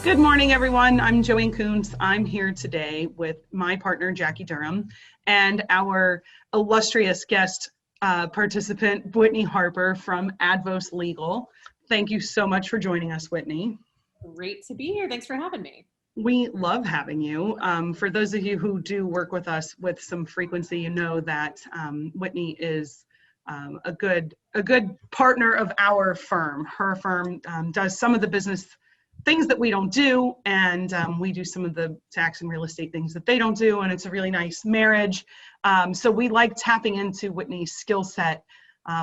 Good morning, everyone. I'm Joanne Koontz. I'm here today with my partner, Jackie Durham, and our illustrious guest participant, Whitney Harper from Advos Legal. Thank you so much for joining us, Whitney. Great to be here. Thanks for having me. We love having you. For those of you who do work with us with some frequency, you know that Whitney is a good partner of our firm. Her firm does some of the business things that we don't do, and we do some of the tax and real estate things that they don't do, and it's a really nice marriage. So we like tapping into Whitney's skill set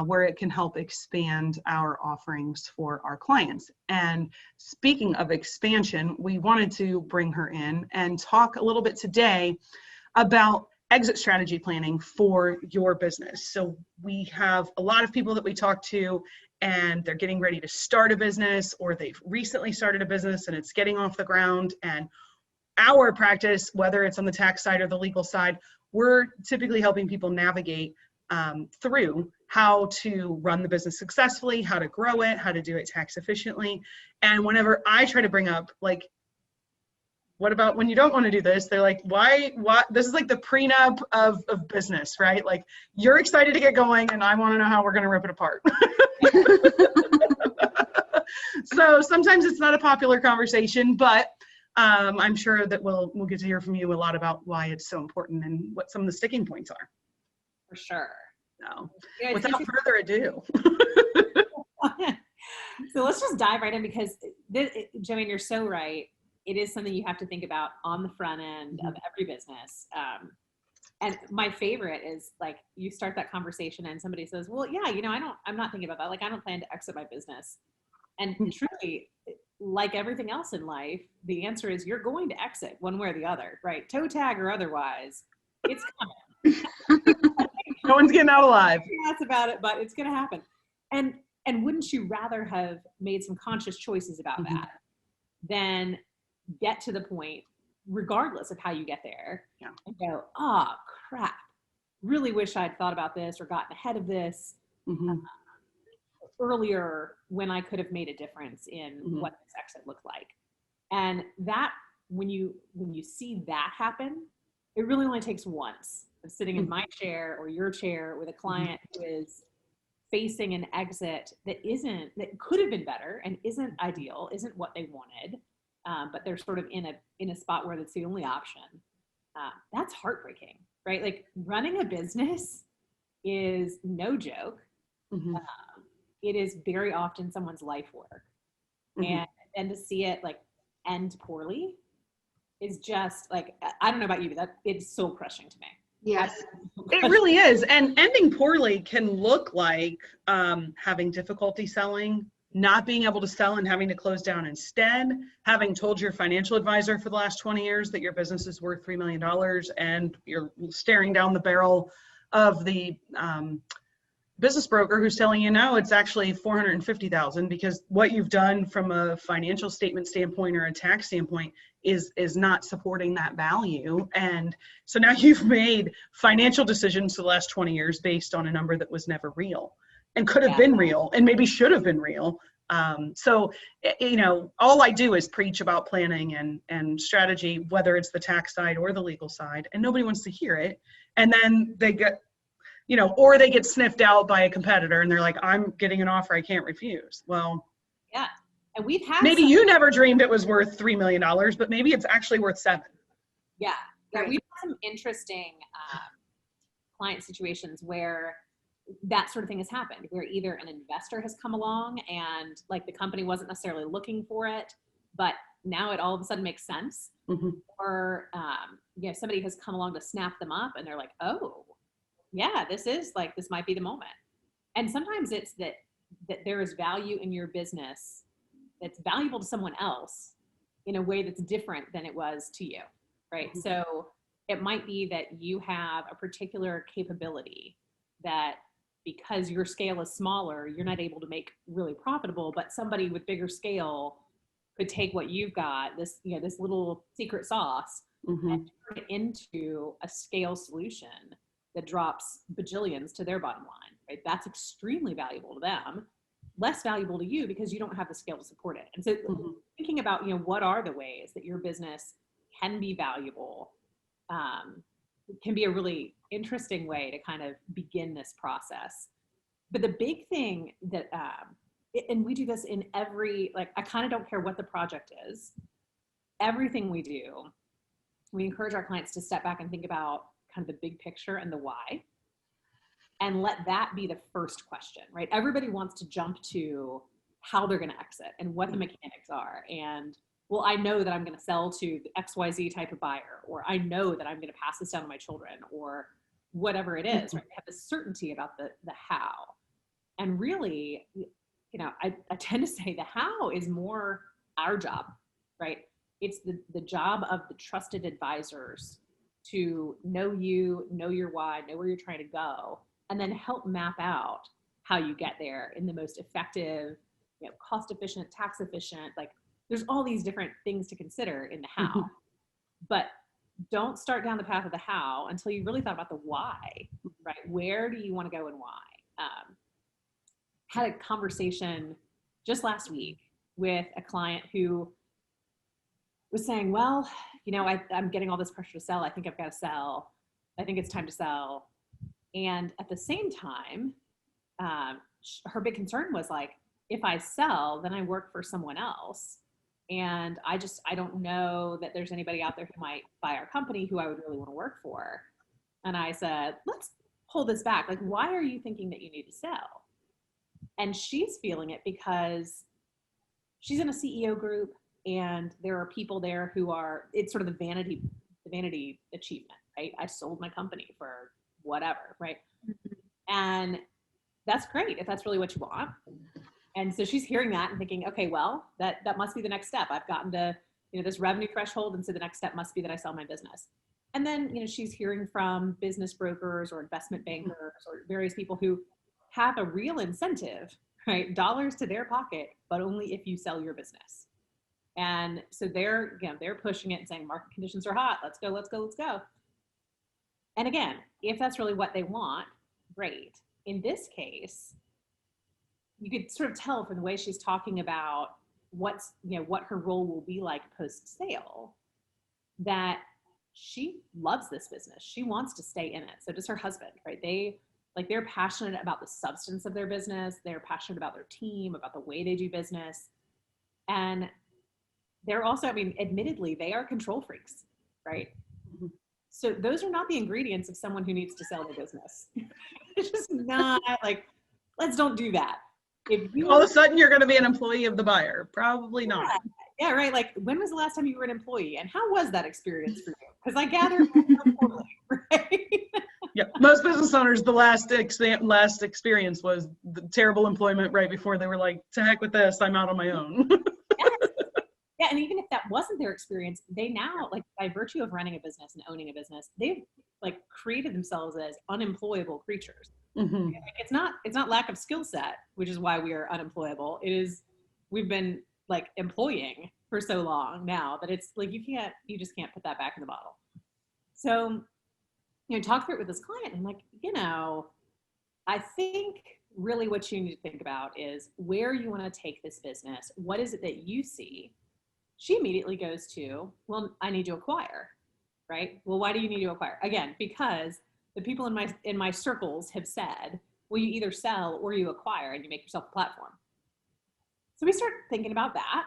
where it can help expand our offerings for our clients. And speaking of expansion, we wanted to bring her in and talk a little bit today about exit strategy planning for your business. So we have a lot of people that we talk to, and they're getting ready to start a business, or they've recently started a business and it's getting off the ground. And our practice, whether it's on the tax side or the legal side, we're typically helping people navigate through how to run the business successfully, how to grow it, how to do it tax efficiently. And whenever I try to bring up, like, what about when you don't want to do this? They're like, why? This is like the prenup of business, right? Like, you're excited to get going and I want to know how we're going to rip it apart. So sometimes it's not a popular conversation, but I'm sure that we'll get to hear from you a lot about why it's so important and what some of the sticking points are. For sure. So without further ado. So let's just dive right in, because Joanne, you're so right. It is something you have to think about on the front end of every business. And my favorite is, like, you start that conversation and somebody says, well, yeah, I'm not thinking about that. Like, I don't plan to exit my business. And truly, like everything else in life, the answer is you're going to exit one way or the other, right? Toe tag or otherwise, it's coming. No one's getting out alive. That's about it, but it's going to happen. And wouldn't you rather have made some conscious choices about that than get to the point, regardless of how you get there, and go, oh, crap, really wish I'd thought about this or gotten ahead of this earlier, when I could have made a difference in what this exit looked like. And that, when you see that happen, it really only takes once of sitting in my chair or your chair with a client who is facing an exit that could have been better and isn't ideal, isn't what they wanted. But they're sort of in a spot where that's the only option. That's heartbreaking, right? Like, running a business is no joke. It is very often someone's life work. And to see it, like, end poorly is just, like, I don't know about you, but it's soul crushing to me. Yes, it really is. And ending poorly can look like having difficulty selling, not being able to sell and having to close down instead, having told your financial advisor for the last 20 years that your business is worth $3 million and you're staring down the barrel of the business broker who's telling you, no, it's actually $450,000, because what you've done from a financial statement standpoint or a tax standpoint is not supporting that value. And so now you've made financial decisions for the last 20 years based on a number that was never real and could have been real and maybe should have been real. So, all I do is preach about planning and strategy, whether it's the tax side or the legal side, and nobody wants to hear it. And then they get, or they get sniffed out by a competitor and they're like, I'm getting an offer I can't refuse. Well, yeah. And we've had maybe you never dreamed it was worth $3 million, but maybe it's actually worth $7 million. Yeah. Right. We've had some interesting client situations where that sort of thing has happened, where either an investor has come along and, like, the company wasn't necessarily looking for it, but now it all of a sudden makes sense. Or, somebody has come along to snap them up and they're like, oh, yeah, this might be the moment. And sometimes it's that there is value in your business that's valuable to someone else in a way that's different than it was to you, right? So it might be that you have a particular capability that, because your scale is smaller, you're not able to make really profitable, but somebody with bigger scale could take what you've got, this little secret sauce, and turn it into a scale solution that drops bajillions to their bottom line, right? That's extremely valuable to them. less valuable to you because you don't have the scale to support it. And so thinking about, what are the ways that your business can be valuable, can be a really interesting way to kind of begin this process. But the big thing that, and we do this in every, like, I kind of don't care what the project is. Everything we do, we encourage our clients to step back and think about kind of the big picture and the why, and let that be the first question, right? Everybody wants to jump to how they're going to exit and what the mechanics are. And, well, I know that I'm going to sell to the XYZ type of buyer, or I know that I'm going to pass this down to my children, or whatever it is, right? We have this certainty about the how. And really, I tend to say the how is more our job, right? It's the job of the trusted advisors to know you, know your why, know where you're trying to go, and then help map out how you get there in the most effective, cost efficient, tax efficient. Like, there's all these different things to consider in the how, but don't start down the path of the how until you really thought about the why, right? Where do you want to go and why? Had a conversation just last week with a client who was saying, well, I'm getting all this pressure to sell. I think I've got to sell. I think it's time to sell. And at the same time, her big concern was like, if I sell, then I work for someone else. And I don't know that there's anybody out there who might buy our company who I would really want to work for. And I said, let's pull this back. Like, why are you thinking that you need to sell? And she's feeling it because she's in a CEO group, and there are people there who it's sort of the vanity achievement, right? I sold my company for whatever, right? And that's great if that's really what you want. And so she's hearing that and thinking, okay, well, that must be the next step. I've gotten to, this revenue threshold. And so the next step must be that I sell my business. And then, she's hearing from business brokers or investment bankers or various people who have a real incentive, right? Dollars to their pocket, but only if you sell your business. And so they're pushing it and saying, market conditions are hot. Let's go, let's go, let's go. And again, if that's really what they want, great. In this case, you could sort of tell from the way she's talking about what her role will be like post-sale, that she loves this business. She wants to stay in it. So does her husband, right? They're passionate about the substance of their business. They're passionate about their team, about the way they do business. And they're also, admittedly, they are control freaks, right? So those are not the ingredients of someone who needs to sell their business. It's just not like, let's don't do that. If you all of a sudden you're going to be an employee of the buyer, probably not. Yeah, right. Like, when was the last time you were an employee, and how was that experience for you? Because I gather poorly, right? Yeah, most business owners, the last experience was the terrible employment right before they were like, to heck with this, I'm out on my own. Yeah, and even if that wasn't their experience, they now, like, by virtue of running a business and owning a business, they've like created themselves as unemployable creatures. Mm-hmm. It's not lack of skill set, which is why we are unemployable. It is, we've been like employing for so long now that it's like, you just can't put that back in the bottle. So, talk through it with this client, and like, I think really what you need to think about is where you want to take this business. What is it that you see? She immediately goes to, well, I need to acquire, right? Well, why do you need to acquire? Again, because the people in my circles have said, well, you either sell or you acquire and you make yourself a platform. So we start thinking about that.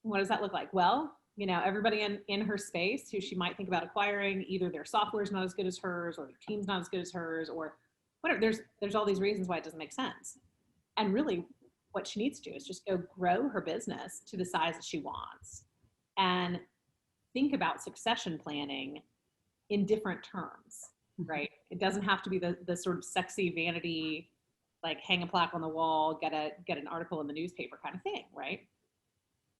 What does that look like? Well, everybody in her space who she might think about acquiring, either their software is not as good as hers, or their team's not as good as hers, or whatever. There's all these reasons why it doesn't make sense. And really, what she needs to do is just go grow her business to the size that she wants, and think about succession planning in different terms, right? It doesn't have to be the sort of sexy vanity, like hang a plaque on the wall, get an article in the newspaper kind of thing, right?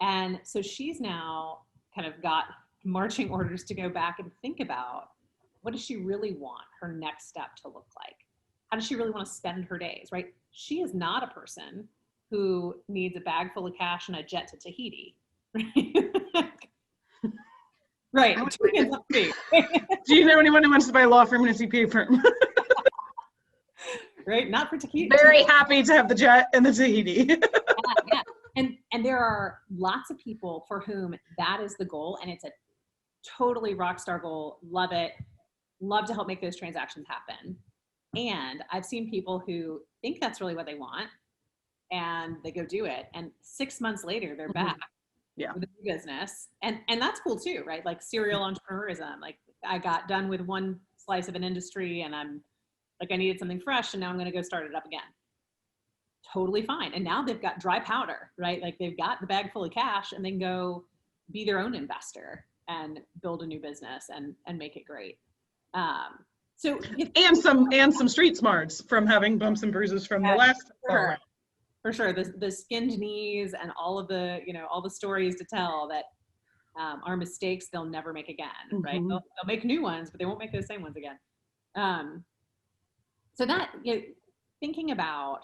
And so she's now kind of got marching orders to go back and think about, what does she really want her next step to look like? How does she really want to spend her days, right? She is not a person who needs a bag full of cash and a jet to Tahiti, right? Right. Do you know anyone who wants to buy a law firm and a CPA firm? right? Not for tequila. Very happy to have the jet and the tahiti. Yeah. And there are lots of people for whom that is the goal, and it's a totally rock star goal. Love it. Love to help make those transactions happen. And I've seen people who think that's really what they want, and they go do it. And 6 months later, they're back with a new business. And that's cool too, right? Like serial entrepreneurism. Like I got done with one slice of an industry and I'm like, I needed something fresh and now I'm going to go start it up again. Totally fine. And now they've got dry powder, right? Like they've got the bag full of cash and then go be their own investor and build a new business and make it great. So and some street smarts from having bumps and bruises from the last for sure. The skinned knees and all of the, all the stories to tell that are mistakes they'll never make again, right? They'll make new ones, but they won't make those same ones again. So that, thinking about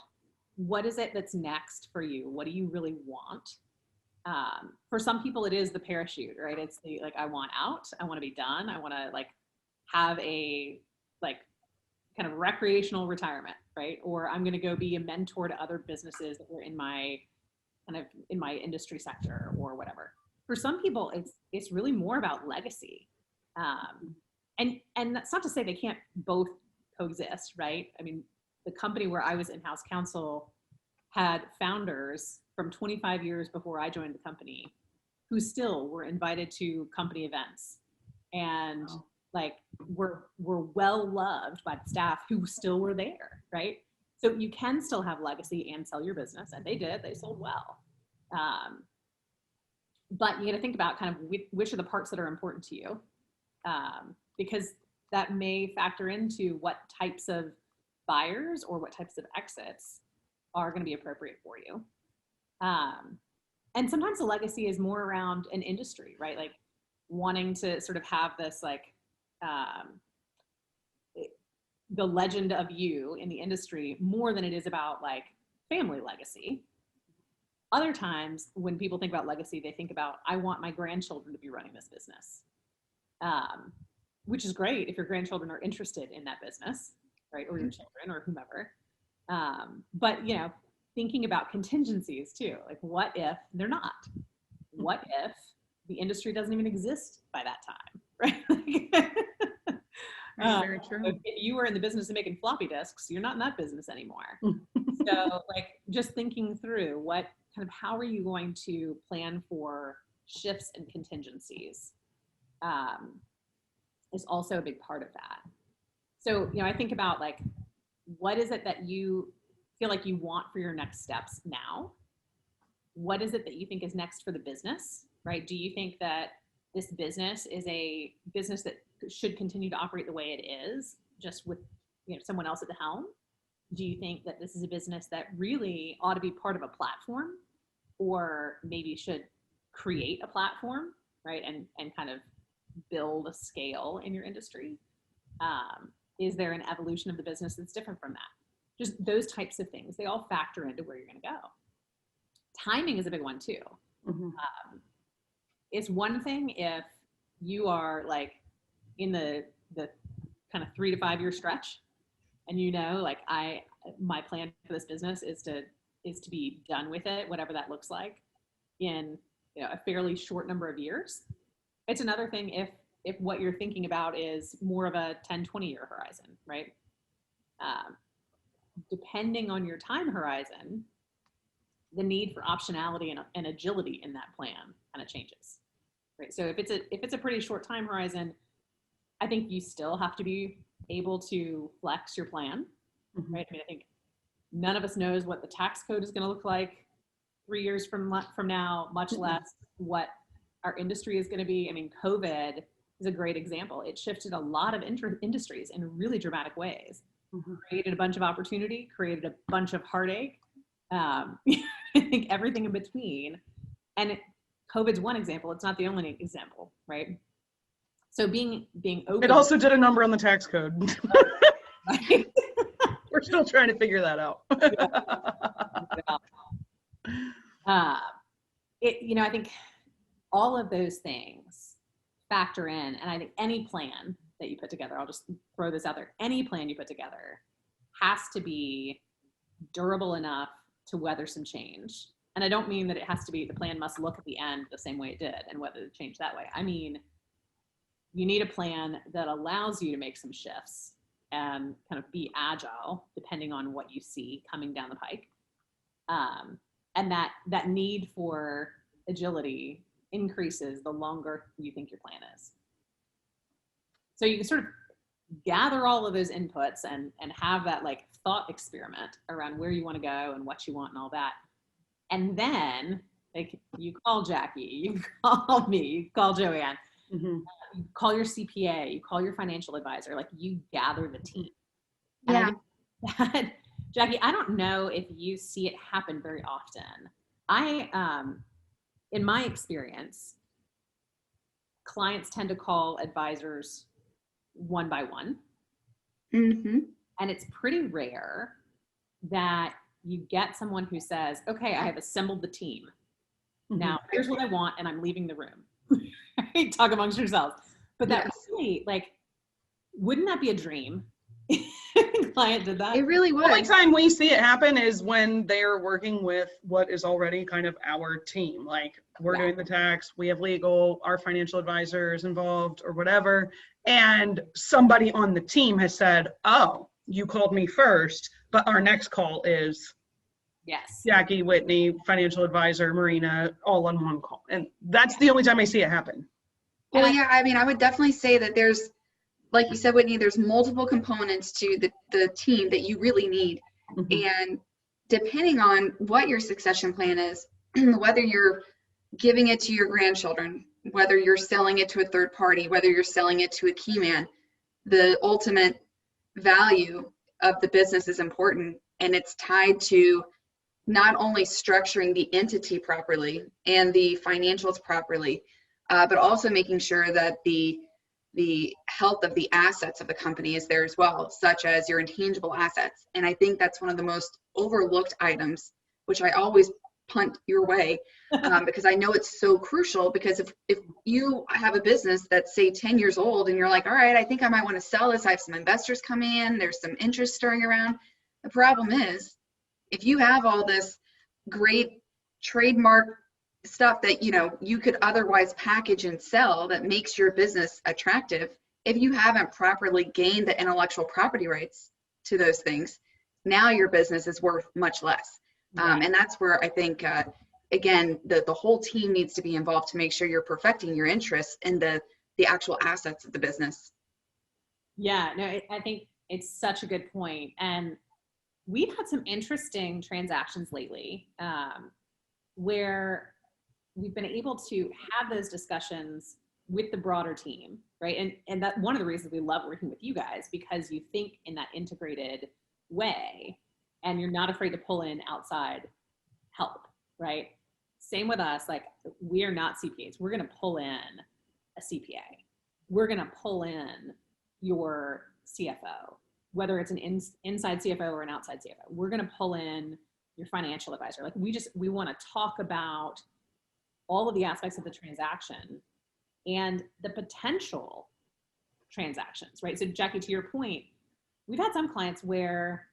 what is it that's next for you? What do you really want? For some people, it is the parachute, right? It's the, like, I want out. I want to be done. I want to have a kind of recreational retirement, right? Or I'm going to go be a mentor to other businesses that were in my industry sector or whatever. For some people, it's really more about legacy. And that's not to say they can't both coexist, right? I mean, the company where I was in-house counsel had founders from 25 years before I joined the company who still were invited to company events and were well loved by the staff who still were there, right? So you can still have legacy and sell your business, and they did. They sold well. But you got to think about kind of which are the parts that are important to you, because that may factor into what types of buyers or what types of exits are going to be appropriate for you. And sometimes the legacy is more around an industry, right? Like wanting to sort of have this the legend of you in the industry more than it is about family legacy. Other times when people think about legacy, they think about, I want my grandchildren to be running this business, which is great if your grandchildren are interested in that business, right? Or your children or whomever. But, thinking about contingencies too, like what if they're not? What if the industry doesn't even exist by that time, right? Very true. If you were in the business of making floppy disks, you're not in that business anymore. So just thinking through how are you going to plan for shifts and contingencies is also a big part of that. So, I think about what is it that you feel like you want for your next steps now? What is it that you think is next for the business, right? Do you think that this business is a business that should continue to operate the way it is, just with someone else at the helm? Do you think that this is a business that really ought to be part of a platform, or maybe should create a platform, right? And kind of build a scale in your industry? Is there an evolution of the business that's different from that? Just those types of things, they all factor into where you're going to go. Timing is a big one too. It's one thing if you are in the kind of 3 to 5 year stretch, and my plan for this business is to be done with it, whatever that looks like, in a fairly short number of years. It's another thing if what you're thinking about is more of a 10, 20 year horizon, right? Depending on your time horizon, the need for optionality and agility in that plan kind of changes, right? So if it's a pretty short time horizon, I think you still have to be able to flex your plan, right? I mean, I think none of us knows what the tax code is going to look like 3 years from now, much less what our industry is going to be. I mean, COVID is a great example. It shifted a lot of industries in really dramatic ways. Created a bunch of opportunity, created a bunch of heartache. I think everything in between. And COVID's one example. It's not the only example, right? So being open. It also did a number on the tax code. We're still trying to figure that out. I think all of those things factor in, and I think any plan that you put together, I'll just throw this out there, any plan you put together has to be durable enough to weather some change. And I don't mean that it has to be, the plan must look at the end the same way it did and weather the change that way. I mean, you need a plan that allows you to make some shifts and kind of be agile depending on what you see coming down the pike. And that need for agility increases the longer you think your plan is. So you can sort of gather all of those inputs and have that like thought experiment around where you want to go and what you want and all that. And then like you call Jackie, you call me, you call Joanne, you call your CPA, you call your financial advisor, like you gather the team. Yeah. And Jackie, I don't know if you see it happen very often. In my experience, clients tend to call advisors one by one. Mm-hmm. And it's pretty rare that you get someone who says, okay, I have assembled the team. Now, here's what I want, and I'm leaving the room. Talk amongst yourselves. But that really, like, wouldn't that be a dream? Client did that. It really would. The only time we see it happen is when they're working with what is already kind of our team. Like we're doing the tax, we have legal, our financial advisor is involved or whatever. And somebody on the team has said, oh, you called me first, but our next call is Jackie, Whitney, financial advisor, Marina, all on one call. And that's the only time I see it happen. Well, yeah, I mean, I would definitely say that there's, like you said, Whitney, there's multiple components to the team that you really need. And depending on what your succession plan is, whether you're giving it to your grandchildren, whether you're selling it to a third party, whether you're selling it to a key man, the ultimate value of the business is important. And it's tied to not only structuring the entity properly and the financials properly, but also making sure that the health of the assets of the company is there as well, such as your intangible assets. And I think that's one of the most overlooked items, which I always punt your way because I know it's so crucial. Because if you have a business that's say 10 years old and you're like, all right, I think I might want to sell this. I have some investors coming in. There's some interest stirring around. The problem is if you have all this great trademark stuff that you could otherwise package and sell that makes your business attractive, if you haven't properly gained the intellectual property rights to those things, now your business is worth much less. And that's where I think again the whole team needs to be involved to make sure you're perfecting your interests in the actual assets of the business. Yeah, no, I think it's such a good point. And we've had some interesting transactions lately where we've been able to have those discussions with the broader team, right? And that one of the reasons we love working with you guys, because you think in that integrated way and you're not afraid to pull in outside help, right? Same with us, like we are not CPAs. We're gonna pull in a CPA. We're gonna pull in your CFO, whether it's an inside CFO or an outside CFO. We're gonna pull in your financial advisor. Like we wanna talk about all of the aspects of the transaction and the potential transactions, right? So Jackie, to your point, we've had some clients where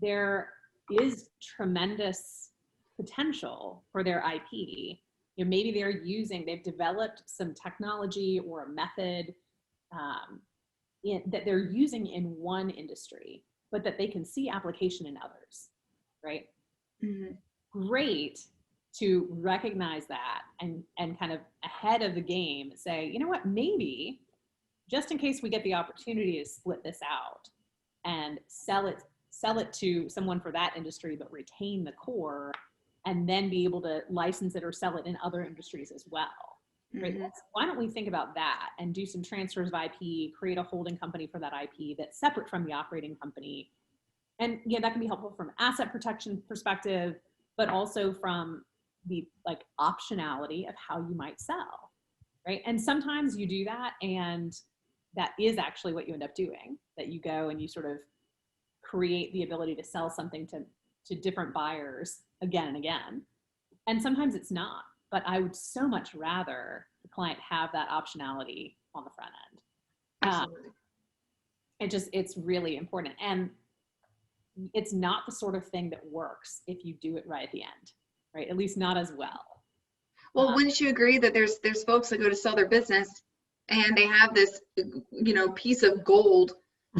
there is tremendous potential for their IP. Maybe they've developed some technology or a method that they're using in one industry, but that they can see application in others, right? Great to recognize that and kind of ahead of the game say, you know what, maybe just in case we get the opportunity to split this out and sell it to someone for that industry, but retain the core and then be able to license it or sell it in other industries as well. Right? Why don't we think about that and do some transfers of IP, create a holding company for that IP that's separate from the operating company. And yeah, that can be helpful from an asset protection perspective, but also from the like optionality of how you might sell, right? And sometimes you do that and that is actually what you end up doing, that you go and you sort of create the ability to sell something to different buyers again and again. And sometimes it's not, but I would so much rather the client have that optionality on the front end. Absolutely. It's really important. And it's not the sort of thing that works if you do it right at the end, right? At least not as well. Well, wouldn't you agree that there's folks that go to sell their business and they have this, piece of gold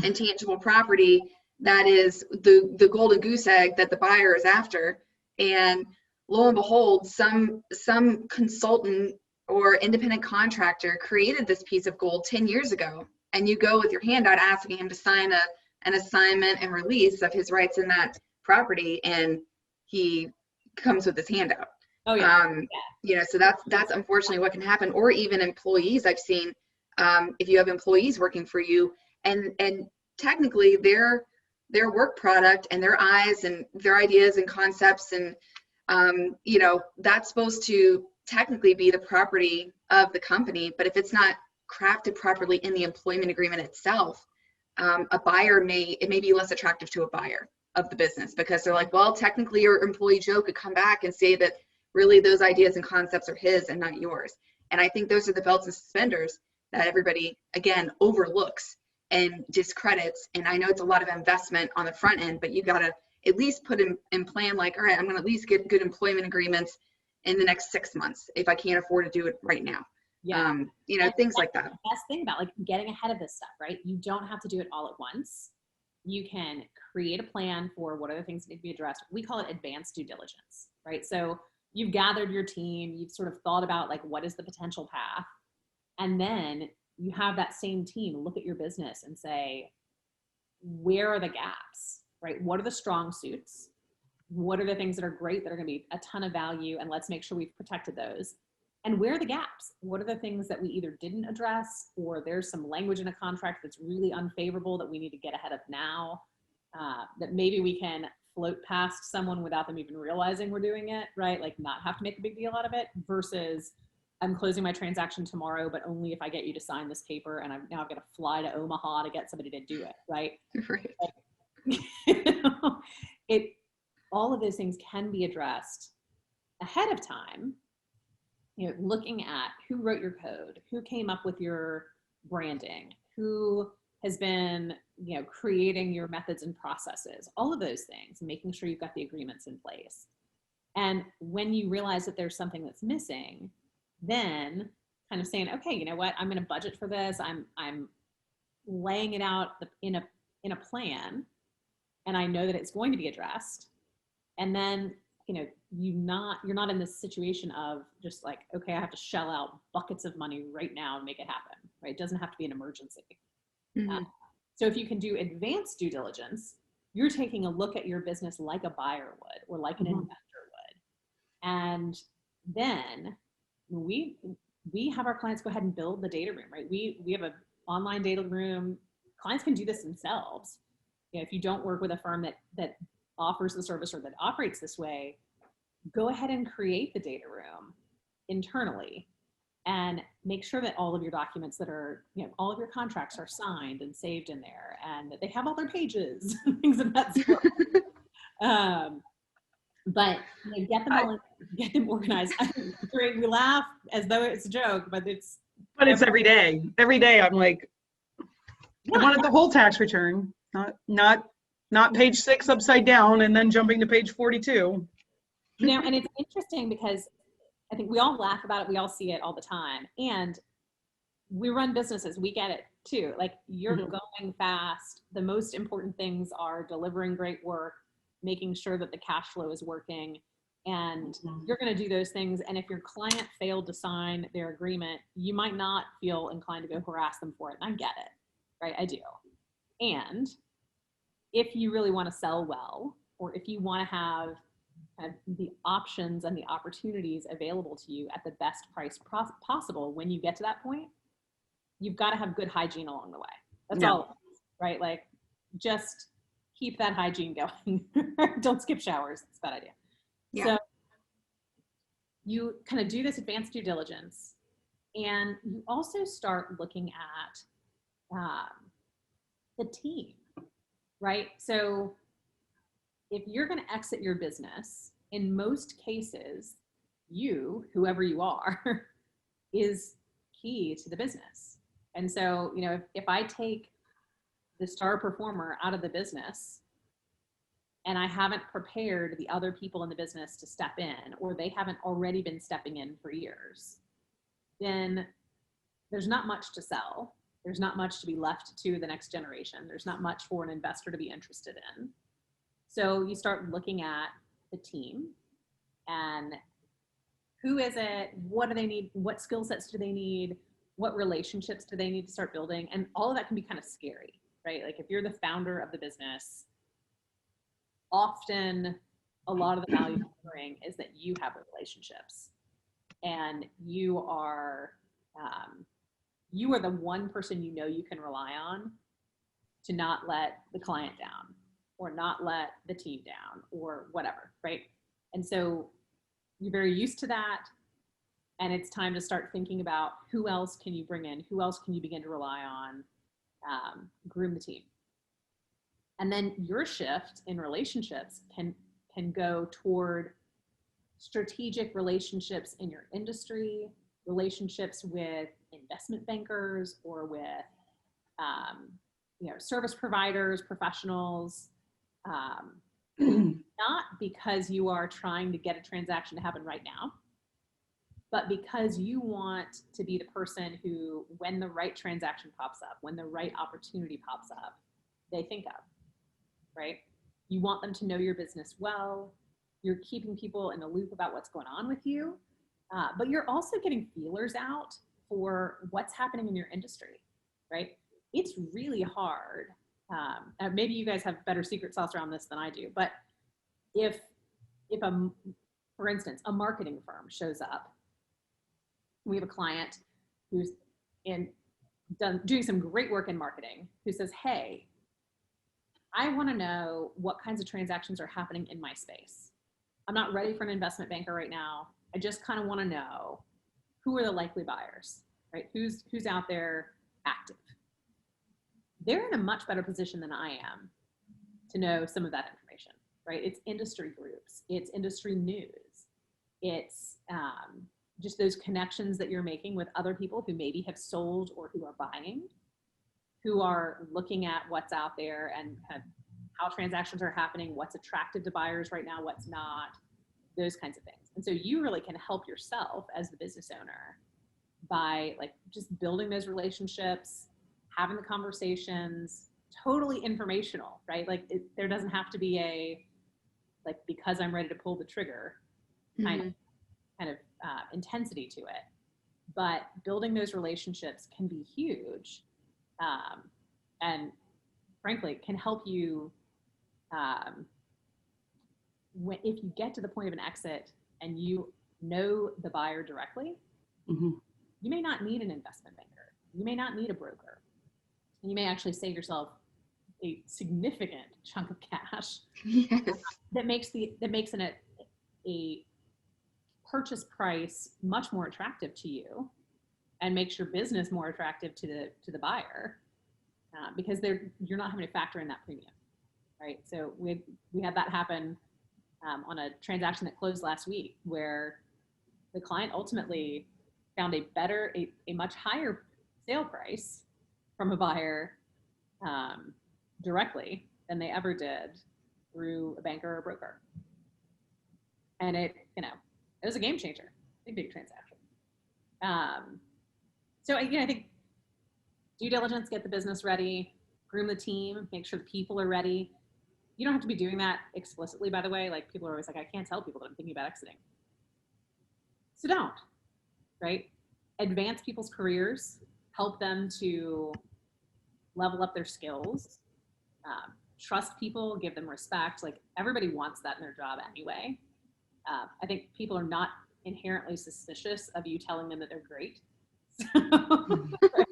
and tangible property that is the golden goose egg that the buyer is after, and lo and behold, some consultant or independent contractor created this piece of gold 10 years ago, and you go with your hand out asking him to sign an assignment and release of his rights in that property, and he comes with his hand out. Oh yeah. So that's unfortunately what can happen. Or even employees, I've seen, if you have employees working for you, and technically their work product and their eyes and their ideas and concepts and that's supposed to technically be the property of the company. But if it's not crafted properly in the employment agreement itself, a buyer may be less attractive to a buyer of the business, because they're like, well, technically your employee Joe could come back and say that really those ideas and concepts are his and not yours. And I think those are the belts and suspenders that everybody, again, overlooks and discredits. And I know it's a lot of investment on the front end, but you got to at least put in plan, like, all right, I'm going to at least get good employment agreements in the next 6 months if I can't afford to do it right now. Yeah. Things like that. The best thing about like getting ahead of this stuff, right? You don't have to do it all at once. You can create a plan for what are the things that need to be addressed. We call it advanced due diligence, right? So you've gathered your team, you've sort of thought about like, what is the potential path? And then you have that same team look at your business and say, where are the gaps, right? What are the strong suits? What are the things that are great that are going to be a ton of value? And let's make sure we've protected those. And where are the gaps? What are the things that we either didn't address, or there's some language in a contract that's really unfavorable that we need to get ahead of now, that maybe we can float past someone without them even realizing we're doing it, right? Like not have to make a big deal out of it, versus I'm closing my transaction tomorrow, but only if I get you to sign this paper, and I've got to fly to Omaha to get somebody to do it, right? Right. Like, all of those things can be addressed ahead of time. Looking at who wrote your code, who came up with your branding, who has been, creating your methods and processes, all of those things, making sure you've got the agreements in place. And when you realize that there's something that's missing, then kind of saying, okay, you know what, I'm going to budget for this. I'm laying it out in a plan, and I know that it's going to be addressed. And then, you're not in this situation of just like, okay, I have to shell out buckets of money right now and make it happen, right? It doesn't have to be an emergency. Mm-hmm. So if you can do advanced due diligence, you're taking a look at your business like a buyer would, or like an Mm-hmm. investor would. And then we have our clients go ahead and build the data room, right? We have an online data room. Clients can do this themselves. If you don't work with a firm that offers the service or that operates this way, go ahead and create the data room internally and make sure that all of your documents that are, all of your contracts are signed and saved in there, and that they have all their pages and things of that sort. But get them all, get them organized. We laugh as though it's a joke, but it's every day. Every day I'm like, I wanted the whole tax return, not page 6 upside down and then jumping to page 42. And it's interesting because I think we all laugh about it. We all see it all the time. And we run businesses. We get it too. Like, you're going fast. The most important things are delivering great work, making sure that the cash flow is working. And you're going to do those things. And if your client failed to sign their agreement, you might not feel inclined to go harass them for it. And I get it, right? I do. And if you really want to sell well, or if you want to have kind of the options and the opportunities available to you at the best price possible when you get to that point, you've got to have good hygiene along the way. That's all, right? Like, just keep that hygiene going. Don't skip showers. It's a bad idea. Yeah. So you kind of do this advanced due diligence, and you also start looking at the team, right? So if you're going to exit your business, in most cases, whoever you are, is key to the business. And so, if I take the star performer out of the business, and I haven't prepared the other people in the business to step in, or they haven't already been stepping in for years, then there's not much to sell. There's not much to be left to the next generation. There's not much for an investor to be interested in. So you start looking at the team and who is it? What do they need? What skill sets do they need? What relationships do they need to start building? And all of that can be kind of scary, right? Like if you're the founder of the business, often a lot of the value you bring is that you have the relationships and you are the one person you know you can rely on to not let the client down or not let the team down or whatever, right? And so you're very used to that, and it's time to start thinking about who else can you bring in, who else can you begin to rely on, groom the team. And then your shift in relationships can go toward strategic relationships in your industry, relationships with investment bankers or with service providers, professionals, not because you are trying to get a transaction to happen right now, but because you want to be the person who, when the right transaction pops up, when the right opportunity pops up, they think of, right? You want them to know your business well. You're keeping people in the loop about what's going on with you, but you're also getting feelers out for what's happening in your industry, right? It's really hard. Maybe you guys have better secret sauce around this than I do, but if for instance, a marketing firm shows up, we have a client who's doing some great work in marketing who says, hey, I want to know what kinds of transactions are happening in my space. I'm not ready for an investment banker right now. I just kind of want to know who are the likely buyers, right? Who's out there active. They're in a much better position than I am to know some of that information, right? It's industry groups, it's industry news, it's just those connections that you're making with other people who maybe have sold or who are buying, who are looking at what's out there and kind of how transactions are happening, what's attractive to buyers right now, what's not, those kinds of things. And so you really can help yourself as the business owner by like just building those relationships, having the conversations, totally informational, right? Like there doesn't have to be a, like, because I'm ready to pull the trigger kind of intensity to it. But building those relationships can be huge. And frankly, can help you if you get to the point of an exit and you know the buyer directly, you may not need an investment banker. You may not need a broker. And you may actually save yourself a significant chunk of cash. Yes. that makes a purchase price much more attractive to you and makes your business more attractive to the buyer because you're not having to factor in that premium, right? So we had that happen on a transaction that closed last week where the client ultimately found a much higher sale price from a buyer directly than they ever did through a banker or a broker. And it was a game changer, big transaction. So I think due diligence, get the business ready, groom the team, make sure the people are ready. You don't have to be doing that explicitly, by the way. Like people are always like, I can't tell people that I'm thinking about exiting. So don't, right? Advance people's careers, help them to level up their skills, trust people, give them respect. Like everybody wants that in their job anyway. I think people are not inherently suspicious of you telling them that they're great. Right?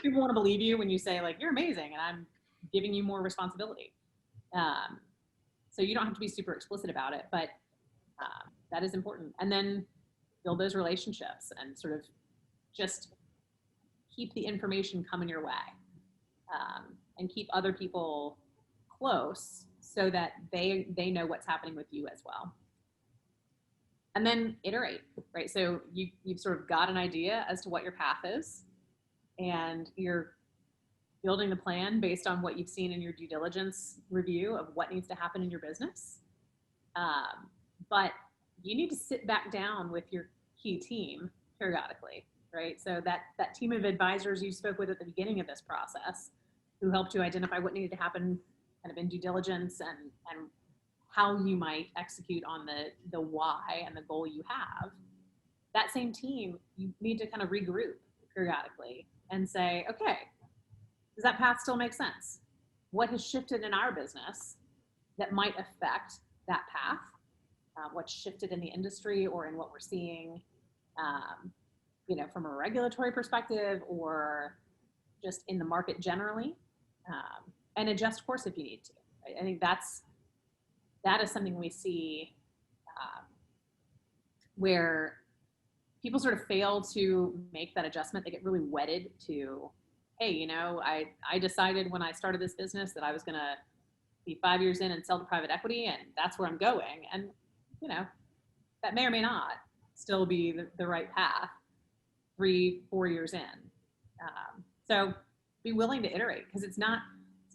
People want to believe you when you say like, you're amazing and I'm giving you more responsibility. So you don't have to be super explicit about it, but that is important. And then build those relationships and sort of just keep the information coming your way and keep other people close so that they know what's happening with you as well. And then iterate, right? So you've sort of got an idea as to what your path is, and you're building the plan based on what you've seen in your due diligence review of what needs to happen in your business. But you need to sit back down with your key team periodically, right? So that team of advisors you spoke with at the beginning of this process, who helped you identify what needed to happen kind of in due diligence and how you might execute on the why and the goal you have, that same team, you need to kind of regroup periodically and say, okay, does that path still make sense? What has shifted in our business that might affect that path? What's shifted in the industry or in what we're seeing, from a regulatory perspective or just in the market generally, and adjust course if you need to. Right? I think that is something we see where people sort of fail to make that adjustment. They get really wedded to, hey, I decided when I started this business that I was going to be 5 years in and sell to private equity, and that's where I'm going. And, that may or may not still be the right path 3-4 years in. So be willing to iterate, because it's not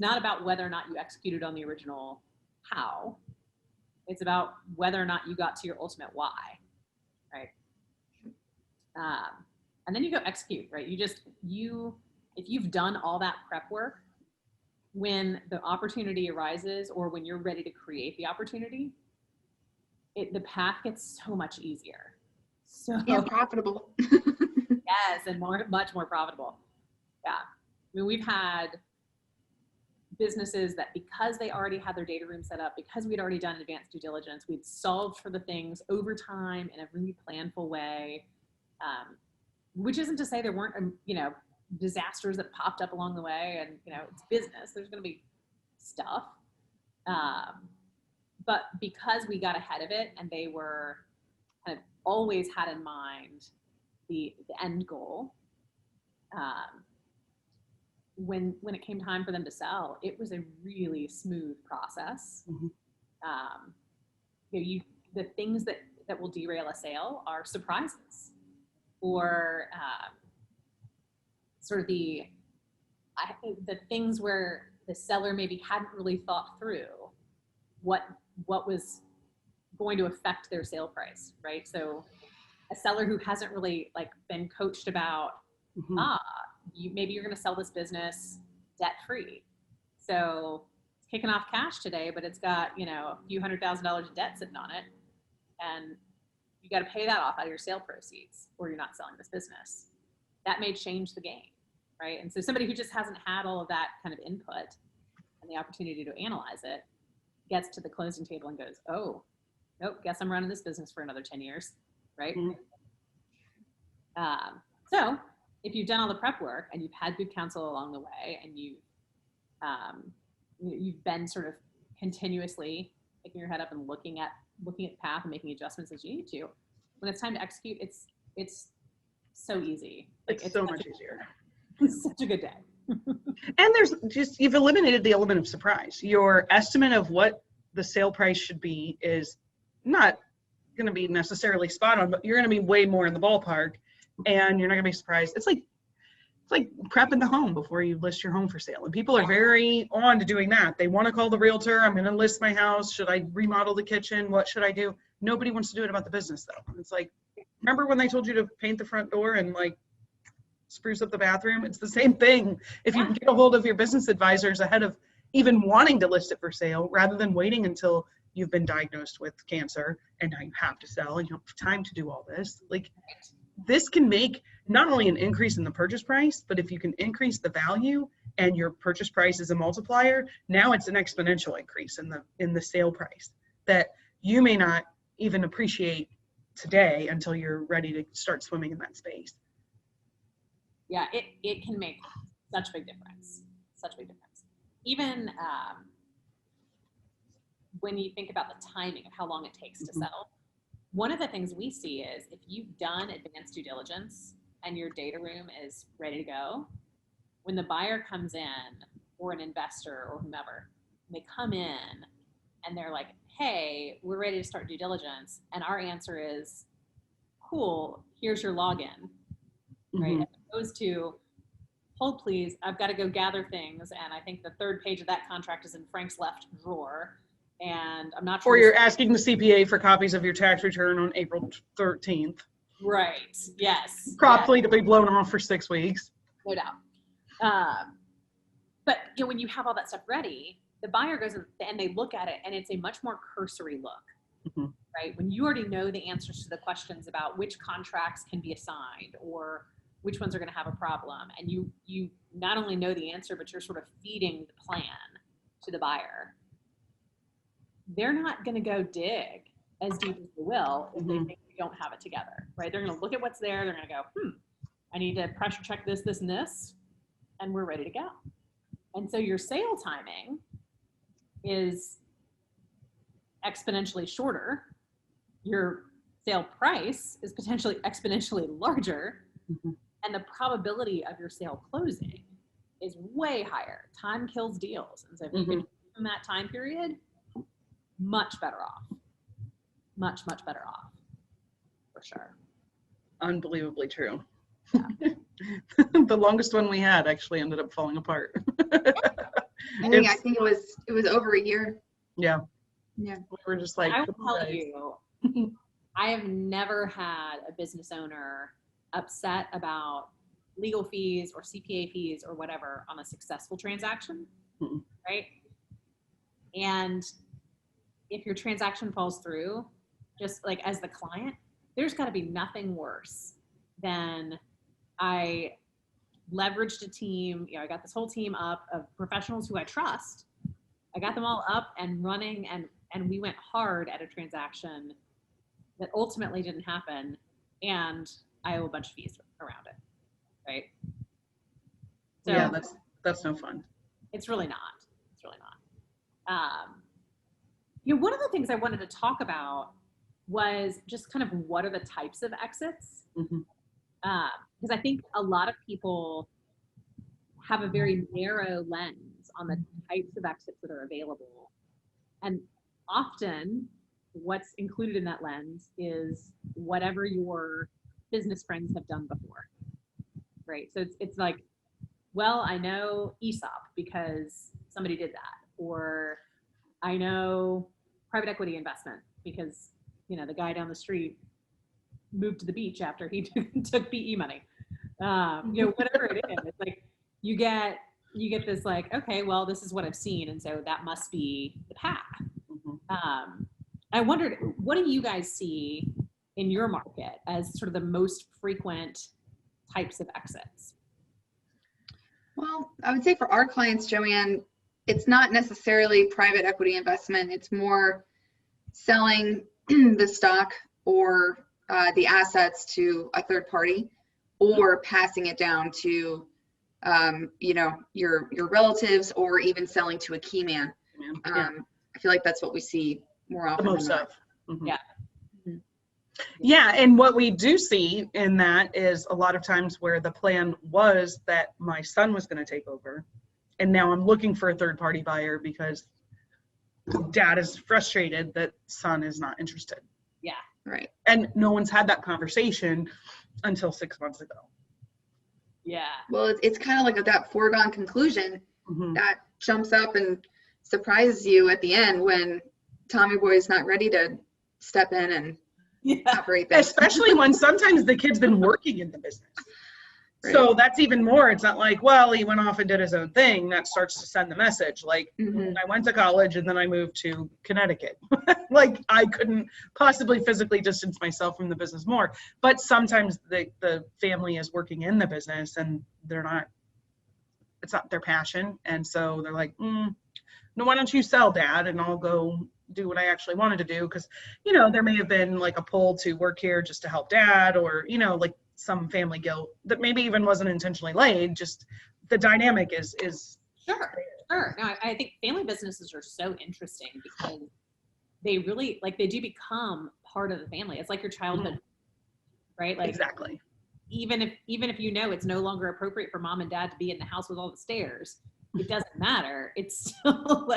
about whether or not you executed on the original how. It's about whether or not you got to your ultimate why, right? And then you go execute, right? If you've done all that prep work, when the opportunity arises or when you're ready to create the opportunity, the path gets so much easier. And profitable. Yes, and much more profitable. Yeah. I mean, we've had businesses that, because they already had their data room set up, because we'd already done advanced due diligence, we'd solved for the things over time in a really planful way, which isn't to say there weren't, disasters that popped up along the way, and, it's business. There's going to be stuff. But because we got ahead of it and they were kind of always had in mind the end goal, when it came time for them to sell, it was a really smooth process. Mm-hmm. The things that will derail a sale are surprises, or sort of the things where the seller maybe hadn't really thought through what was going to affect their sale price, right? So a seller who hasn't really been coached about, mm-hmm. Maybe you're going to sell this business debt free. So it's kicking off cash today, but it's got, a few $100,000 of debt sitting on it, and you got to pay that off out of your sale proceeds, or you're not selling this business. That may change the game, right? And so somebody who just hasn't had all of that kind of input and the opportunity to analyze it gets to the closing table and goes, oh, nope, guess I'm running this business for another 10 years, right? Mm-hmm. So if you've done all the prep work and you've had good counsel along the way, and you've been sort of continuously picking your head up and looking at the path and making adjustments as you need to, when it's time to execute, it's so easy. It's so much easier. It's such a good day. And you've eliminated the element of surprise. Your estimate of what the sale price should be is not going to be necessarily spot on, but you're going to be way more in the ballpark, and you're not going to be surprised. It's like prepping the home before you list your home for sale. And people are very on to doing that. They want to call the realtor. I'm going to list my house. Should I remodel the kitchen? What should I do? Nobody wants to do it about the business, though. It's like, remember when they told you to paint the front door and spruce up the bathroom? It's the same thing. If you can get a hold of your business advisors ahead of even wanting to list it for sale, rather than waiting until you've been diagnosed with cancer and now you have to sell and you don't have time to do all this. This can make not only an increase in the purchase price, but if you can increase the value and your purchase price is a multiplier, now it's an exponential increase in the sale price that you may not even appreciate today until you're ready to start swimming in that space. Yeah, it can make such a big difference. Such a big difference. Even when you think about the timing of how long it takes to sell, one of the things we see is if you've done advanced due diligence and your data room is ready to go, when the buyer comes in, or an investor or whomever, they come in and they're like, hey, we're ready to start due diligence. And our answer is, cool, here's your login, right? As opposed to, hold please, I've got to go gather things. And I think the third page of that contract is in Frank's left drawer. And I'm not sure. Or you're asking the CPA for copies of your tax return on April 13th. Right. Yes. Promptly to be blown off for 6 weeks. No doubt. But you know, when you have all that stuff ready, the buyer goes and they look at it, and it's a much more cursory look, right? When you already know the answers to the questions about which contracts can be assigned or which ones are going to have a problem, and you not only know the answer, but you're sort of feeding the plan to the buyer. They're not going to go dig as deep as they will if they think you don't have it together, right? They're going to look at what's there. They're going to go, I need to pressure check this, this, and this, and we're ready to go. And so your sale timing is exponentially shorter. Your sale price is potentially exponentially larger, and the probability of your sale closing is way higher. Time kills deals. And so if you can in that time period, much better off. Much, much better off, for sure. Unbelievably true. Yeah. The longest one we had actually ended up falling apart. I think it was over a year. Yeah. Yeah. We were just like, I will tell you, I have never had a business owner upset about legal fees or CPA fees or whatever on a successful transaction, right? And if your transaction falls through, just like as the client, there's got to be nothing worse than I leveraged a team. I got this whole team up of professionals who I trust. I got them all up and running, and we went hard at a transaction that ultimately didn't happen, and I owe a bunch of fees around it, right? So yeah, that's no fun. It's really not. It's really not. One of the things I wanted to talk about was just kind of what are the types of exits? Because I think a lot of people have a very narrow lens on the types of exits that are available. And often what's included in that lens is whatever your business friends have done before, right? So it's like, well, I know ESOP because somebody did that, or I know private equity investment because, the guy down the street moved to the beach after he took PE money. Whatever it is, it's like you get this like, okay, well, this is what I've seen, and so that must be the path. I wondered, what do you guys see in your market as sort of the most frequent types of exits? Well, I would say for our clients, Joanne, it's not necessarily private equity investment. It's more selling the stock or the assets to a third party, or passing it down to, your relatives, or even selling to a key man. I feel like that's what we see more often. The most of. Yeah. Yeah, and what we do see in that is a lot of times where the plan was that my son was going to take over, and now I'm looking for a third-party buyer because dad is frustrated that son is not interested. Yeah. Right. And no one's had that conversation until 6 months ago. Yeah. Well, it's kind of like that foregone conclusion that jumps up and surprises you at the end when Tommy Boy is not ready to step in and operate things. Especially when sometimes the kid's been working in the business. Right. So that's even more. It's not like, well, he went off and did his own thing. That starts to send the message. Like, I went to college and then I moved to Connecticut. Like, I couldn't possibly physically distance myself from the business more. But sometimes the family is working in the business and it's not their passion. And so they're like, no, why don't you sell, Dad? And I'll go do what I actually wanted to do. Because, there may have been like a pull to work here just to help Dad, or, like some family guilt that maybe even wasn't intentionally laid. Just the dynamic is Sure. No, I think family businesses are so interesting because they really, like, they do become part of the family. It's like your childhood, right? Like, exactly. Even if it's no longer appropriate for mom and dad to be in the house with all the stairs, it doesn't matter. It's still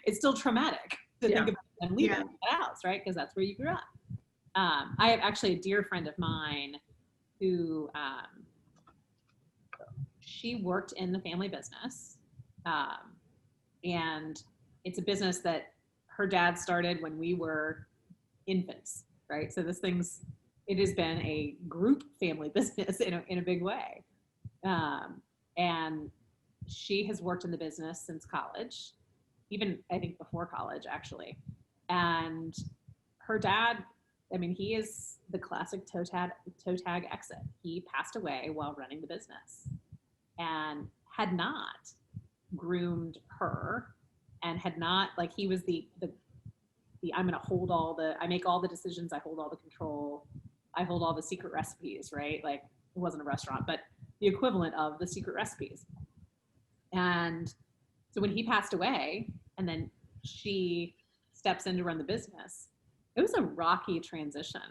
it's still traumatic to think about them leaving that house, right? Because that's where you grew up. I have actually a dear friend of mine who she worked in the family business. And it's a business that her dad started when we were infants, right? So it has been a group family business in a big way. And she has worked in the business since college, even I think before college, actually. And her dad, I mean, he is the classic toe tag exit. He passed away while running the business and had not groomed her, and had not, like, he was the I'm going to I make all the decisions, I hold all the control, I hold all the secret recipes, right? Like, it wasn't a restaurant, but the equivalent of the secret recipes. And so when he passed away and then she steps in to run the business, it was a rocky transition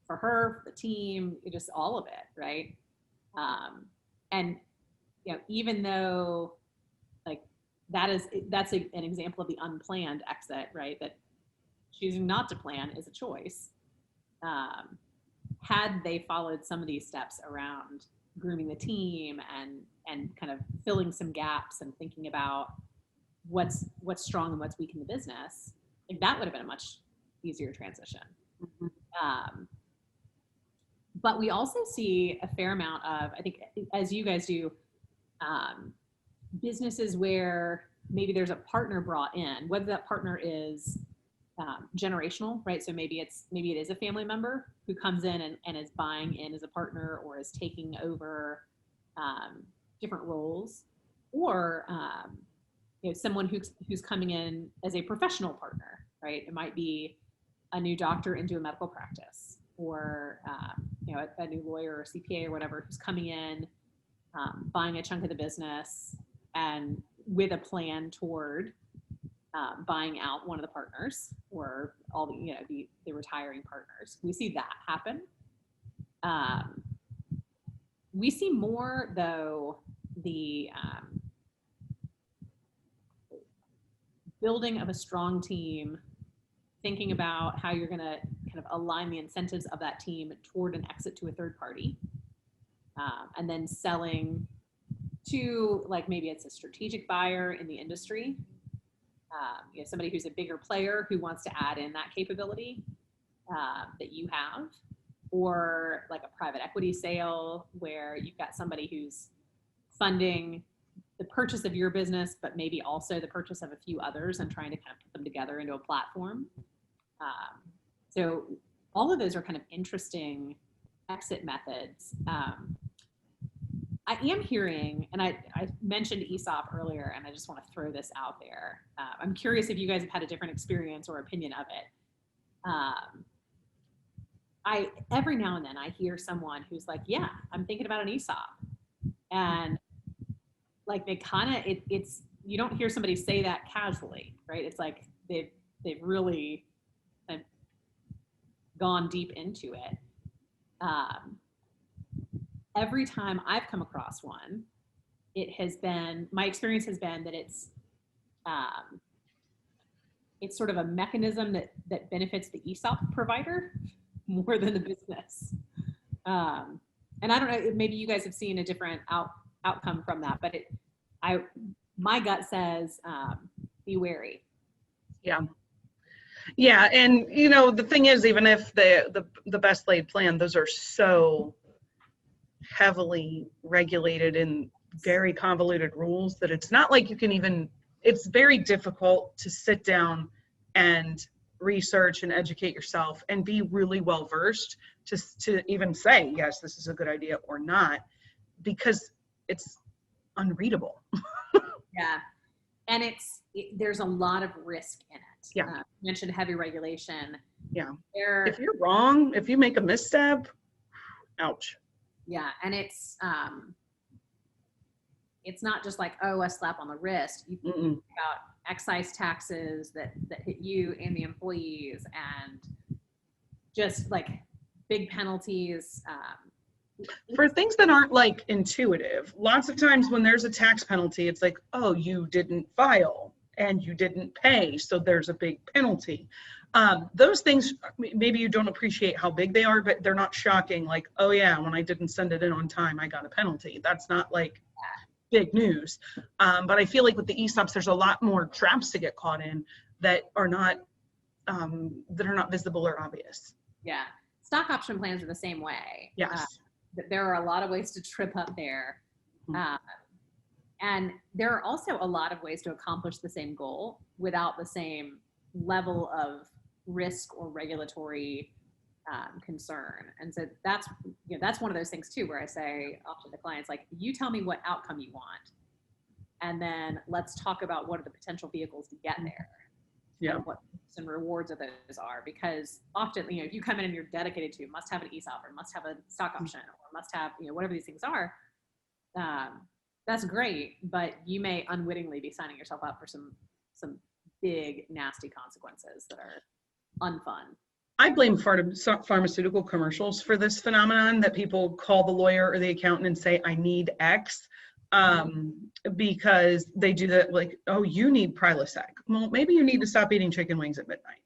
for her, for the team, just all of it, right? And even though, like, that's an example of the unplanned exit, right? That choosing not to plan is a choice. Had they followed some of these steps around grooming the team and kind of filling some gaps and thinking about what's strong and what's weak in the business, like, that would have been a much easier transition. Mm-hmm. But we also see a fair amount of, I think, as you guys do, businesses where maybe there's a partner brought in, whether that partner is generational, right? So maybe it is a family member who comes in and is buying in as a partner, or is taking over different roles, or someone who's coming in as a professional partner, right? It might be a new doctor into a medical practice, or a new lawyer or CPA or whatever, who's coming in, buying a chunk of the business, and with a plan toward buying out one of the partners, or all the retiring partners. We see that happen. We see more, though, the building of a strong team, thinking about how you're going to kind of align the incentives of that team toward an exit to a third party, and then selling to, like, maybe it's a strategic buyer in the industry, somebody who's a bigger player who wants to add in that capability that you have, or like a private equity sale where you've got somebody who's funding the purchase of your business, but maybe also the purchase of a few others, and trying to kind of put them together into a platform. So all of those are kind of interesting exit methods. I am hearing, and I mentioned ESOP earlier, and I just want to throw this out there. I'm curious if you guys have had a different experience or opinion of it. Every now and then I hear someone who's like, yeah, I'm thinking about an ESOP. And like, they kind of, it's, you don't hear somebody say that casually, right? It's like they've really gone deep into it. Every time I've come across one, my experience has been that it's sort of a mechanism that benefits the ESOP provider more than the business. And I don't know, maybe you guys have seen a different outcome from that, but my gut says, be wary. Yeah. Yeah. And, the thing is, even if the best laid plan, those are so heavily regulated in very convoluted rules that it's not like you can it's very difficult to sit down and research and educate yourself and be really well versed to even say, yes, this is a good idea or not, because it's unreadable. Yeah. And there's a lot of risk in it. Yeah. You mentioned heavy regulation. Yeah. If you're wrong, if you make a misstep, ouch. Yeah. And it's not just like, oh, a slap on the wrist. You think about excise taxes that hit you and the employees, and just like big penalties. For things that aren't like intuitive, lots of times when there's a tax penalty, it's like, oh, you didn't file and you didn't pay, so there's a big penalty. Those things, maybe you don't appreciate how big they are, but they're not shocking. Like, oh yeah, when I didn't send it in on time, I got a penalty. That's not like big news. But I feel like with the ESOPs, there's a lot more traps to get caught in that are not visible or obvious. Yeah. Stock option plans are the same way. Yes. There are a lot of ways to trip up there. And there are also a lot of ways to accomplish the same goal without the same level of risk or regulatory concern. And so that's one of those things too, where I say often to clients, like, you tell me what outcome you want, and then let's talk about what are the potential vehicles to get there. Yeah. And what some rewards of those are, because often, if you come in and you're dedicated to must have an ESOP or must have a stock option or must have, whatever these things are, that's great, but you may unwittingly be signing yourself up for some big, nasty consequences that are unfun. I blame pharmaceutical commercials for this phenomenon, that people call the lawyer or the accountant and say, I need X, because they do that, like, oh, you need Prilosec. Well, maybe you need to stop eating chicken wings at midnight.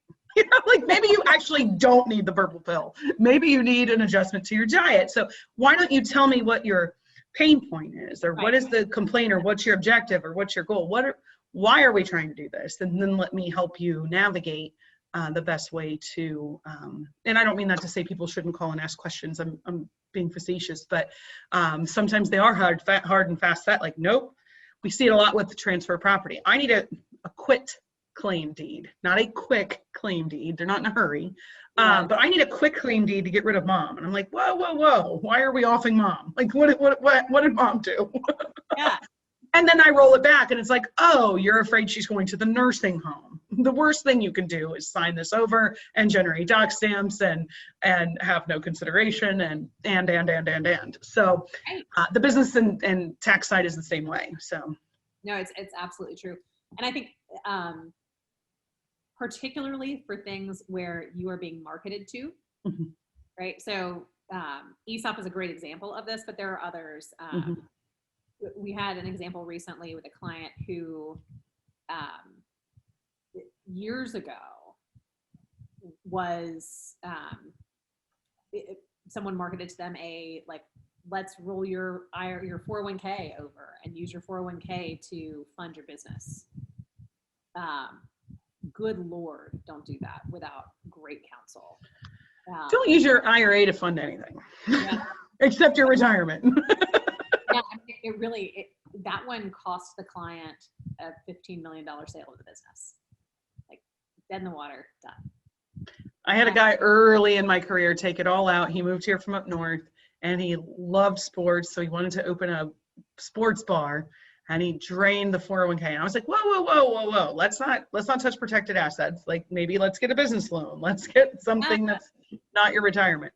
Like, maybe you actually don't need the purple pill. Maybe you need an adjustment to your diet. So why don't you tell me what your pain point is, or what is the complaint, or what's your objective, or what's your goal? Why are we trying to do this? And then let me help you navigate the best way to, and I don't mean that to say people shouldn't call and ask questions. I'm being facetious, but sometimes they are hard and fast set, like, nope. We see it a lot with the transfer of property. I need a quit claim deed, not a quick claim deed. They're not in a hurry. But I need a quick claim deed to get rid of mom. And I'm like, whoa. Why are we offing mom? Like, what did mom do? Yeah. And then I roll it back and it's like, oh, you're afraid she's going to the nursing home. The worst thing you can do is sign this over and generate doc stamps and have no consideration and. So the business and tax side is the same way. So. No, it's absolutely true. And I think particularly for things where you are being marketed to, right? So ESOP is a great example of this, but there are others. We had an example recently with a client who years ago was someone marketed to them let's roll your 401k over and use your 401k to fund your business. Good Lord, don't do that without great counsel. Don't use your IRA to fund anything, except your retirement. Yeah, I mean, that one cost the client a $15 million sale of the business. Like, dead in the water, done. I had a guy early in my career take it all out. He moved here from up north and he loved sports. So he wanted to open a sports bar and he drained the 401k. And I was like, whoa. Let's not touch protected assets. Like, maybe let's get a business loan. Let's get something that's not your retirement.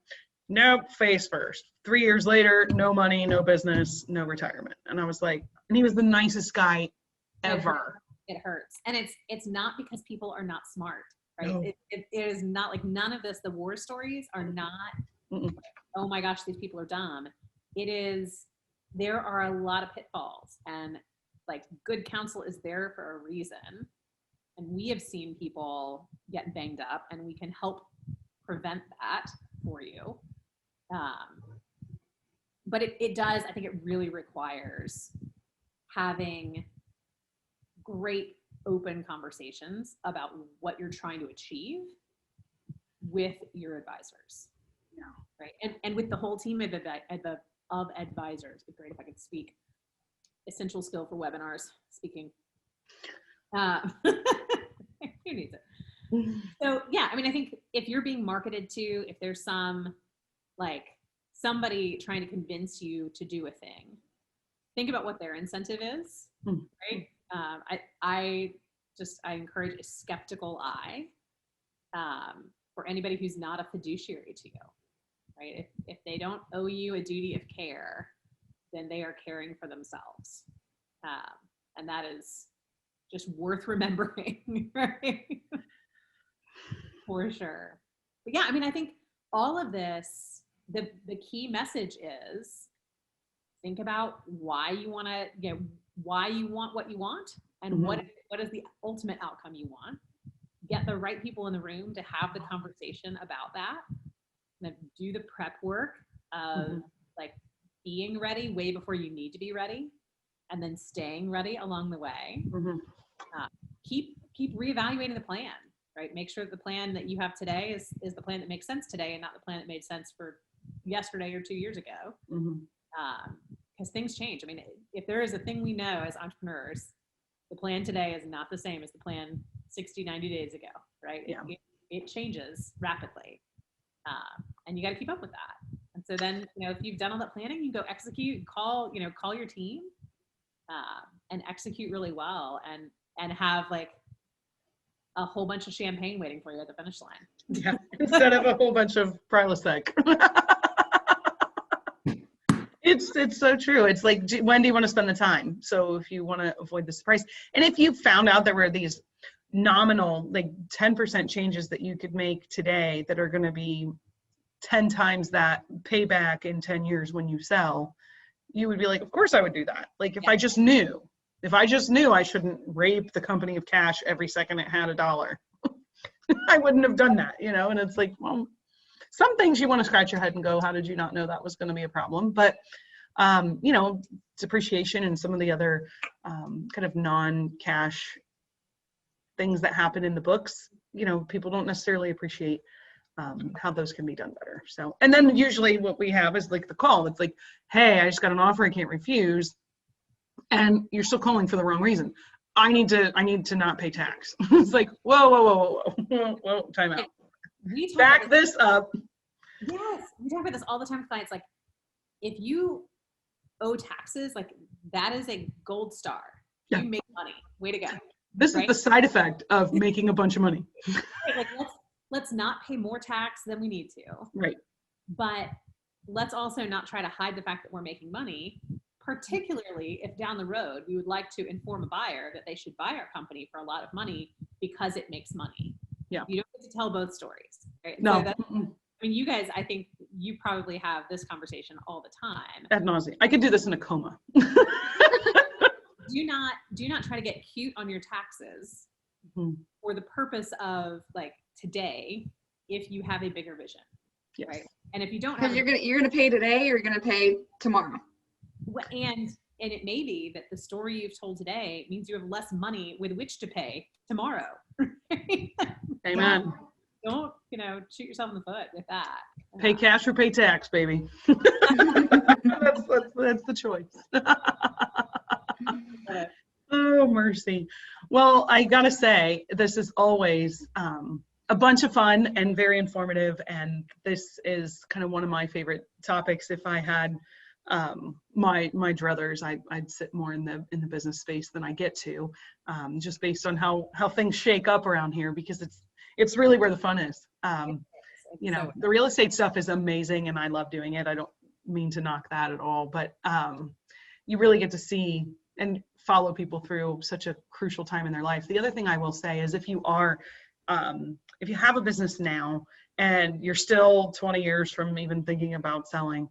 Nope, face first. 3 years later, no money, no business, no retirement. And I was like, and he was the nicest guy ever. It hurts. And it's not because people are not smart, right? No. It is not like, none of this, the war stories are not, oh my gosh, these people are dumb. It is, there are a lot of pitfalls, and like, good counsel is there for a reason. And we have seen people get banged up, and we can help prevent that for you. But it does, I think it really requires having great open conversations about what you're trying to achieve with your advisors. Yeah. Right. And with the whole team of advisors. It'd be great if I could speak. Essential skill for webinars, speaking. Who needs it? So yeah, I mean, I think if you're being marketed to, if there's somebody trying to convince you to do a thing, think about what their incentive is, right? I encourage a skeptical eye for anybody who's not a fiduciary to you, right? If they don't owe you a duty of care, then they are caring for themselves. And that is just worth remembering, right? For sure. But yeah, I mean, I think all of this, the key message is think about why you want to, why you want what you want, and what is the ultimate outcome you want. get the right people in the room to have the conversation about that, and then do the prep work of like being ready way before you need to be ready, and then staying ready along the way. Keep reevaluating the plan, right? Make sure that the plan that you have today is the plan that makes sense today and not the plan that made sense for yesterday or 2 years ago. Because things change. I mean, if there is a thing we know as entrepreneurs, the plan today is not the same as the plan 60, 90 days ago, right? Yeah. It changes rapidly. And you got to keep up with that. And so then, if you've done all that planning, you go execute, call your team, and execute really well, and have like a whole bunch of champagne waiting for you at the finish line. Yeah, instead of a whole bunch of Prilosec. It's so true. It's like, when do you want to spend the time? So if you want to avoid the surprise, and if you found out there were these nominal, like 10% changes that you could make today that are going to be 10 times that payback in 10 years when you sell, you would be like, of course I would do that. Like, if I just knew I shouldn't rape the company of cash every second it had $1, I wouldn't have done that, and it's like, well, some things you want to scratch your head and go, how did you not know that was going to be a problem? But, depreciation and some of the other kind of non-cash things that happen in the books, people don't necessarily appreciate how those can be done better. So, and then usually what we have is like the call. It's like, hey, I just got an offer I can't refuse. And you're still calling for the wrong reason. I need to not pay tax. It's like, whoa, time out. Back this up. Yes, we talk about this all the time with clients. Like, if you owe taxes, like, that is a gold star. Yeah. You make money. Way to go. This is the side effect of making a bunch of money. Right, like, let's not pay more tax than we need to. Right. But let's also not try to hide the fact that we're making money, particularly if down the road we would like to inform a buyer that they should buy our company for a lot of money because it makes money. Yeah. You don't get to tell both stories. Right? No. So you guys, I think you probably have this conversation all the time. Ad nauseam. I could do this in a coma. Do not try to get cute on your taxes for the purpose of, like, today, if you have a bigger vision. Yes. Right. And if you don't Because have, you're gonna pay today, or you're gonna pay tomorrow. and it may be that the story you've told today means you have less money with which to pay tomorrow. Amen. Don't shoot yourself in the foot with that. Pay cash or pay tax, baby. that's the choice. Oh, mercy. Well, I gotta say, this is always a bunch of fun and very informative, and this is kind of one of my favorite topics. If I had my druthers, I'd sit more in the business space than I get to, just based on how things shake up around here, because it's really where the fun is. The real estate stuff is amazing and I love doing it. I don't mean to knock that at all, but you really get to see and follow people through such a crucial time in their life. The other thing I will say is, if you have a business now and you're still 20 years from even thinking about selling,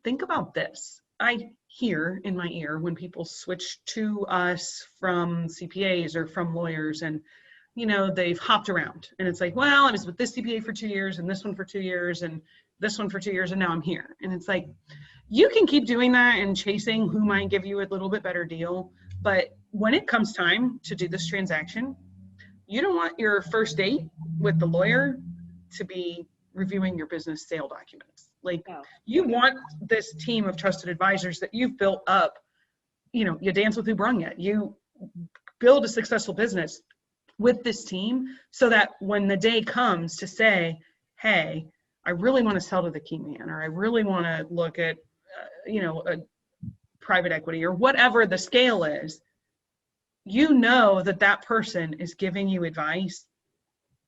think about this. I hear in my ear when people switch to us from CPAs or from lawyers, and they've hopped around, and it's like, well, I was with this CPA for 2 years and this one for 2 years and this one for 2 years, and now I'm here. And it's like, you can keep doing that and chasing who might give you a little bit better deal, but when it comes time to do this transaction, you don't want your first date with the lawyer to be reviewing your business sale documents. Like, you want this team of trusted advisors that you've built up. You dance with who brung you. You build a successful business with this team, so that when the day comes to say, hey, I really want to sell to the key man, or I really want to look at, a private equity, or whatever the scale is, that person is giving you advice,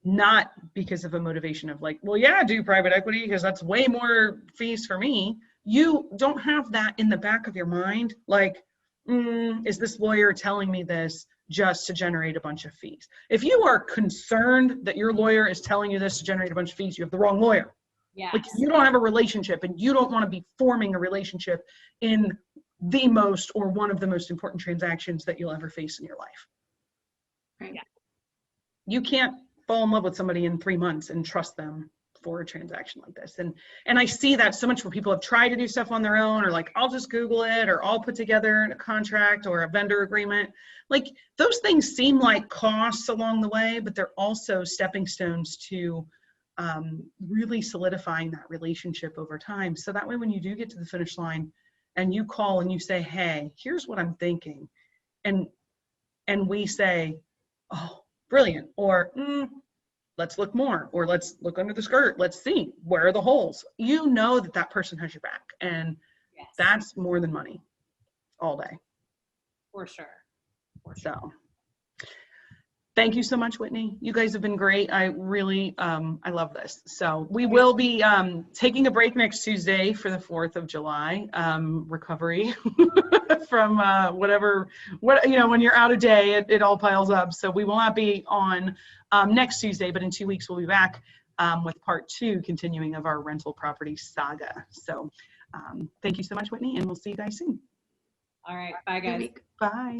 not because of a motivation of like, well, yeah, do private equity because that's way more fees for me. You don't have that in the back of your mind. Like, is this lawyer telling me this just to generate a bunch of fees? If you are concerned that your lawyer is telling you this to generate a bunch of fees, you have the wrong lawyer. Yes. Like, you don't have a relationship, and you don't want to be forming a relationship in the most, or one of the most important transactions that you'll ever face in your life. Right. Yeah. you can't fall in love with somebody in 3 months and trust them for a transaction like this. And I see that so much where people have tried to do stuff on their own, or like, I'll just Google it, or I'll put together a contract or a vendor agreement. Like, those things seem like costs along the way, but they're also stepping stones to really solidifying that relationship over time. So that way, when you do get to the finish line and you call and you say, hey, here's what I'm thinking. And we say, oh, brilliant. Or, let's look more, or let's look under the skirt. Let's see, where are the holes? You know that that person has your back, and Yes. that's more than money all day. For sure. So thank you so much, Whitney. You guys have been great. I really, I love this. So we will be taking a break next Tuesday for the 4th of July, recovery from when you're out a day, it all piles up. So we will not be on next Tuesday, but in 2 weeks, we'll be back with part 2, continuing of our rental property saga. So thank you so much, Whitney, and we'll see you guys soon. All right. Bye, guys. Good week. Bye.